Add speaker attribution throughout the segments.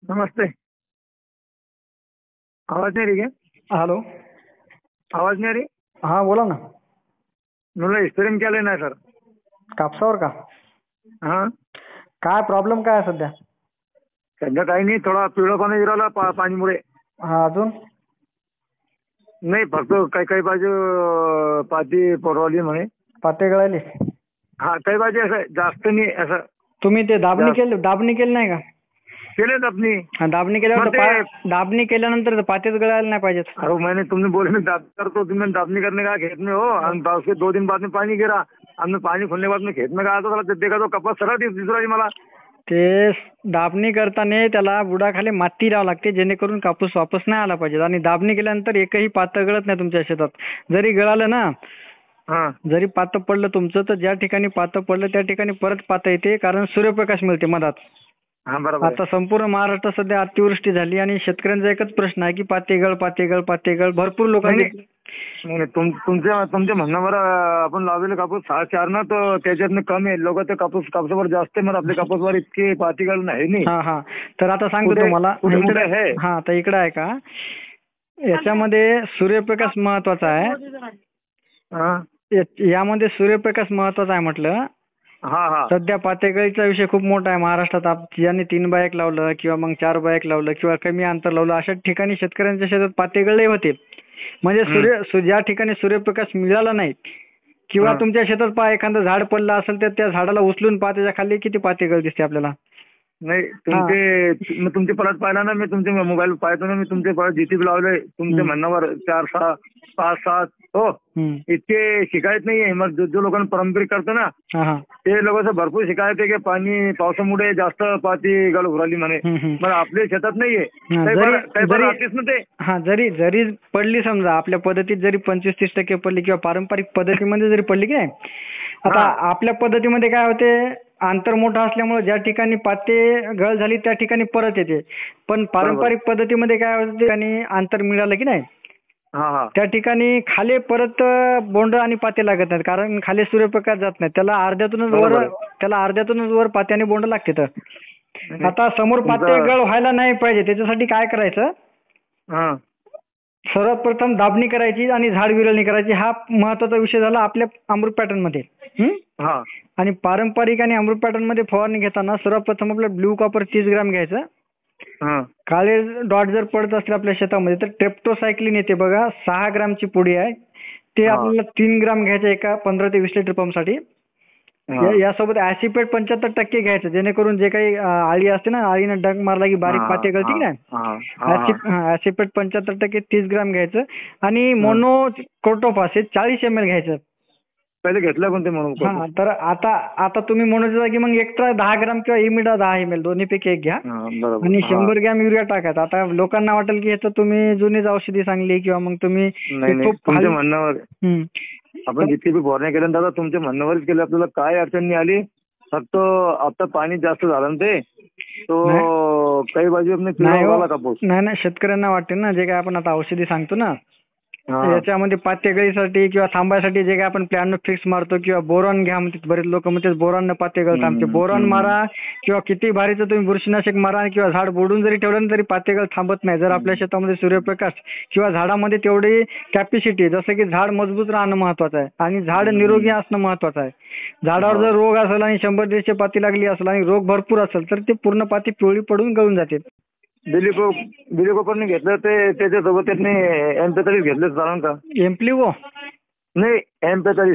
Speaker 1: नमस्ते. आवाज नाही रे क्या?
Speaker 2: हॅलो.
Speaker 1: आवाज नाही रे.
Speaker 2: हा बोला ना.
Speaker 1: मला एक्सपिरियन्स केलाय ना सर.
Speaker 2: कापसावर का?
Speaker 1: हा,
Speaker 2: काय प्रॉब्लेम काय आहे सध्या?
Speaker 1: सध्या काही नाही, थोडा पिवळापणा येऊ राहिला पाणीमुळे.
Speaker 2: हा, अजून?
Speaker 1: नाही, फक्त काही काही बाजू पाती पोरवाली म्हणे.
Speaker 2: पाते गळाले?
Speaker 1: हा, काही बाजू असं जास्त नाही असं.
Speaker 2: तुम्ही ते दाबणी
Speaker 1: जास्त
Speaker 2: केली नाही का?
Speaker 1: केलेत आपली.
Speaker 2: हा, दाबणी केल्यावर
Speaker 1: मग
Speaker 2: तर दाबणी केल्यानंतर तर पातेच गळायला नाही पाहिजेत.
Speaker 1: अरे मैंने तुमने बोले मैं दाब करतो, तुम्हें दाबनी करने का खेत में हो, और उसके 2 दिन बाद में पानी गिरा. हमने पानी खोलने के बाद में खेत में गया तो देखा तो कपास सरळ दिसू राहिली मला.
Speaker 2: ते दाबणी करताना त्याला बुडाखाली माती लावावी लागते, जेणेकरून कापूस वापस नाही आला पाहिजे. आणि दाबणी केल्यानंतर एकही पातं गळत नाही तुमच्या शेतात. जरी गळालं ना,
Speaker 1: हा
Speaker 2: जरी पातं पडलं तुमचं, तर ज्या ठिकाणी पातं पडलं त्या ठिकाणी परत पातं येते, कारण सूर्यप्रकाश मिळते मधात.
Speaker 1: हा, बरोबर आहे.
Speaker 2: आता संपूर्ण महाराष्ट्र सध्या अतिवृष्टी झाली आणि शेतकऱ्यांचा एकच प्रश्न आहे की पातेगळ पातेगळ पातेगळ. भरपूर लोकांचे
Speaker 1: नाही, तुमच्या म्हणण्यावर आपण लावलेले कापूस 6-4 ना, तर त्याच्यातनं कमी आहे. लोक ते कापसावर जास्त आहे, मग आपल्या कापूसवर इतके पातीगळ नाही.
Speaker 2: हा हा. तर आता सांगतो तुम्हाला.
Speaker 1: कुठे आहे?
Speaker 2: हा, तर इकडे आहे का, याच्यामध्ये सूर्यप्रकाश महत्वाचा आहे.
Speaker 1: हा
Speaker 2: यामध्ये सूर्यप्रकाश महत्वाचा आहे म्हटलं.
Speaker 1: हा हा.
Speaker 2: सध्या पातेगळीचा विषय खूप मोठा आहे महाराष्ट्रात. ज्यांनी 3 बायक लावलं किंवा मग 4 बायक लावलं किंवा कमी अंतर लावलं, अशा ठिकाणी शेतकऱ्यांच्या शेतात पातेगळही होते. म्हणजे ज्या ठिकाणी सूर्यप्रकाश मिळाला नाही किंवा तुमच्या शेतात एखादं झाड पडलं असेल तर त्या झाडाला उचलून त्याच्या खाली किती पातेगळ दिसते आपल्याला.
Speaker 1: नाही, तुमचे पलट पाहिला ना, मी तुमचे मोबाईल पाहतो ना, मी तुमचे पलट जीटीपी लावले तुमच्या म्हणण्यावर 4-6 5-7 हो, इतके शिकायत नाहीये. मग जो लोकांना पारंपरिक करतो ना, ते लोकांचं भरपूर शिकायत आहे की पाणी पावसामुळे जास्त पाती गळ उराली म्हणे. मग आपल्या शेतात नाहीये ना ते.
Speaker 2: हा, जरी पडली समजा आपल्या पद्धतीत, जरी 25-30% पडली किंवा पारंपरिक पद्धतीमध्ये जरी पडली की नाही, आता आपल्या पद्धतीमध्ये काय होते, अंतर मोठं असल्यामुळे ज्या ठिकाणी पाते गळ झाली त्या ठिकाणी परत येते. पण पारंपरिक पद्धतीमध्ये काय होते, ठिकाणी अंतर मिळालं की नाही, त्या ठिकाणी खाली परत बोंड आणि पाते लागत नाहीत, कारण खाली सूर्यप्रकाश जात नाही. त्याला अर्ध्यातूनच वर पाते आणि बोंड लागते. तर आता समोर पाते गळ व्हायला नाही पाहिजे, त्याच्यासाठी काय करायचं, सर्वात प्रथम दाबणी करायची आणि झाड विरळणी करायची. हा महत्वाचा विषय झाला आपल्या अमृत पॅटर्न मध्ये. आणि पारंपरिक आणि अमृत पॅटर्न मध्ये फवारणी घेताना सर्वात प्रथम आपलं ब्ल्यू कॉपर 30 ग्राम घ्यायचं. काळे डॉट जर पडत असले आपल्या शेतामध्ये तर ट्रेप्टोसायक्लिन येते बघा, 6 ग्रामची पुडी आहे, ते आपल्याला 3 ग्राम घ्यायचं एका 15 ते 20 लिटर पंपसाठी. यासोबत ऍसिपेट 75% घ्यायचं, जेणेकरून जे काही आळी असते ना, आळीनं डंक मारला की बारीक पाते गळती की नाही, ऍसिपेट 75% 30 ग्राम घ्यायचं. आणि मोनोक्रोटोफॉस हे 40 ml घ्यायचं.
Speaker 1: पहिले घेतलं कोणते म्हणून.
Speaker 2: हा, तर आता तुम्ही म्हणत की मग एक्स्ट्रा 10 ग्राम किंवा इमिडा 10 ml दोन्हीपैकी एक घ्या. आणि 100 ग्रॅम युरिया टाकायचा. आता लोकांना वाटेल की ह्याचं तुम्ही जुनीच औषधी सांगली किंवा मग तुम्ही
Speaker 1: तुमच्या म्हणण्यावर आपण जितकी बी फवारण्या केल्या दादा तुमच्या म्हणण्यावरच केलं, आपल्याला काय अडचण नाही आली. फक्त आता पाणी जास्त झालं ना, ते तो काही बाजू
Speaker 2: नाही, शेतकऱ्यांना वाटते ना, जे काय आपण आता औषधी सांगतो ना, याच्यामध्ये पातेगळीसाठी किंवा थांबायसाठी जे काय आपण प्लॅन फिक्स मारतो किंवा बोरॉन घ्या म्हणतात बरेच लोक, म्हणतात बोरॉन पातेगळ थांबते. बोरॉन मारा किंवा किती भारीचं तुम्ही बुरशीनाशक मारा किंवा झाड बोडून जरी ठेवलं तरी पातेगळ थांबत नाही, जर आपल्या शेतामध्ये सूर्यप्रकाश किंवा झाडामध्ये तेवढी कॅपॅसिटी, जसं की झाड मजबूत राहणं महत्वाचं आहे आणि झाड निरोगी असणं महत्वाचं आहे. झाडावर जर रोग असेल आणि 100-150 पाती लागली असेल आणि रोग भरपूर असेल तर ते पूर्ण पाती पिवळी पडून गळून जाते.
Speaker 1: बिलिकोपरने घेतलं ते त्याच्यासोबत त्यांनी M45 घेतलं चालेल का?
Speaker 2: एम्प्लिवो
Speaker 1: नाही, M45.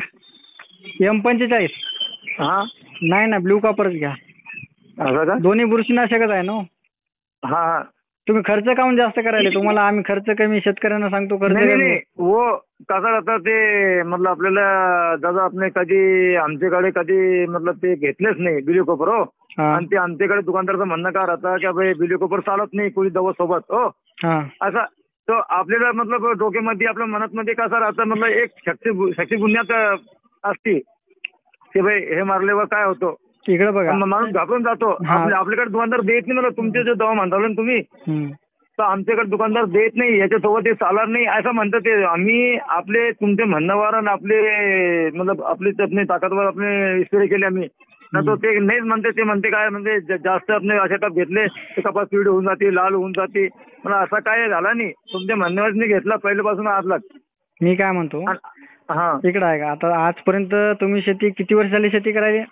Speaker 2: M45 नाही ना, ब्ल्यू कॉपरच घ्या.
Speaker 1: असं का?
Speaker 2: दोन्ही बुरशीनाशकच आहे ना.
Speaker 1: हा,
Speaker 2: तुम्ही खर्च काऊन जास्त करायले? तुम्हाला आम्ही खर्च कमी शेतकऱ्यांना सांगतो, खर्च कमी.
Speaker 1: वो कसं आता ते मतलब आपल्याला दादा आपण कधी आमच्याकडे कधी मतलब ते घेतलेच नाही बिलिकोपर हो. आणि ते आमच्याकडे दुकानदाराचं म्हणणं काय राहतं की भाई बिलिकोपर चालत नाही कोणी दवा सोबत हो, असं. तर आपल्याला मतलब डोक्यामध्ये आपल्या मनात कसं राहतं, मतलब एक शक्ती बुनियाद असते की भाई हे मारल्यावर काय होतं.
Speaker 2: इकडे बघा,
Speaker 1: माणूस घाबरून जातो. आपल्याकडे दुकानदार देत नाही मला, तुमचे जे दवा म्हणता ना तुम्ही, तर आमच्याकडे दुकानदार देत नाही, याच्यासोबत ते चालणार नाही असं म्हणतात ते. आम्ही आपले तुमच्या म्हणण्यावर आणि आपले मतलब आपली ताकदवर आपले स्प्रे केले आम्ही ना तो ते नाहीच म्हणते. ते म्हणते काय म्हणजे जास्त आपले असे टप घेतले तर कपास पिवळी होऊन जाते, लाल होऊन जाते. मला असं काय झाला नाही. तुमच्या म्हणण्यावर मी घेतला पहिल्यापासून आजलाच.
Speaker 2: मी काय म्हणतो
Speaker 1: हा
Speaker 2: इकडे आहे का आता आजपर्यंत तुम्ही शेती किती वर्ष झाली शेती करायला?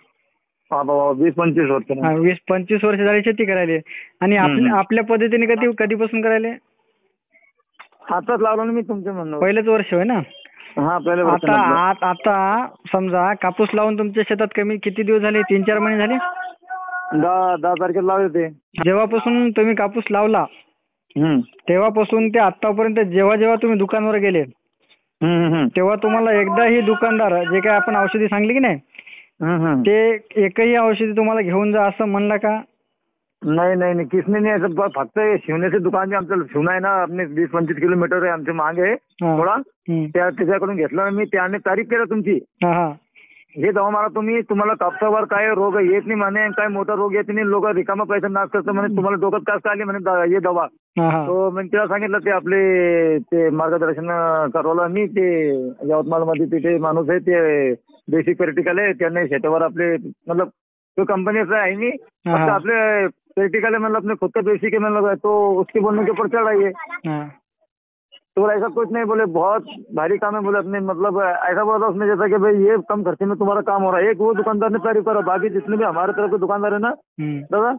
Speaker 1: 20-25 वर्ष.
Speaker 2: 20-25 वर्ष झाली शेती करायला. आणि आपल्या पद्धतीने कधीपासून करायला?
Speaker 1: आताच लावला ना मी तुमच्या म्हणणं.
Speaker 2: पहिलेच वर्ष होय ना?
Speaker 1: हा पहिले वर्ष.
Speaker 2: आता समजा कापूस लावून तुमच्या शेतात कमी किती दिवस झाले? 3-4 महिने झाले?
Speaker 1: 10 तारखेला लावले ते.
Speaker 2: जेव्हापासून तुम्ही कापूस लावला तेव्हापासून ते आतापर्यंत जेव्हा जेव्हा तुम्ही दुकानावर गेले तेव्हा तुम्हाला एकदा ही दुकानदार जे काही आपण औषधी सांगली की नाही ते एकही औषधी तुम्हाला घेऊन जा असं म्हणला का?
Speaker 1: नाही किसने नाही. असं फक्त शिवण्याचे दुकान जे आमचं शिवणं आहे ना, आपले 20-25 किलोमीटर आहे आमच्या मागे आहे थोडा. त्याच्याकडून घेतला मी. त्याने तारीफ केलं तुमची. हे दवा मारा तुम्ही, तुम्हाला कापसावर काय रोग येत नाही म्हणे, काय मोठा रोग येत नाही. लोक रिकामा पैसा नाश करतात म्हणे. तुम्हाला डोक्यात कास्ट आली म्हणे हे दवा. तो मी तिला सांगितलं ते आपले ते मार्गदर्शन करवलं मी. ते यवतमाळमध्ये तिथे माणूस आहे ते बेसिक प्रॅक्टिकल आहे. त्यांनी शेतावर आपले मतलब तो कंपनीचा आहे नाही फक्त आपले प्रैक्टिकल है, मतलब अपने खुद का बेसिक है, मतलब तो उसके बोलने के ऊपर चढ़ रही है. तो ऐसा कुछ नहीं बोले, बहुत भारी काम है बोले अपने, मतलब ऐसा बोला उसने जैसा कि भाई ये कम खर्चे में तुम्हारा काम हो रहा है. एक वो दुकानदार ने तारीफ करा. बाकी जितने भी हमारे तरफ के दुकानदार है ना दादा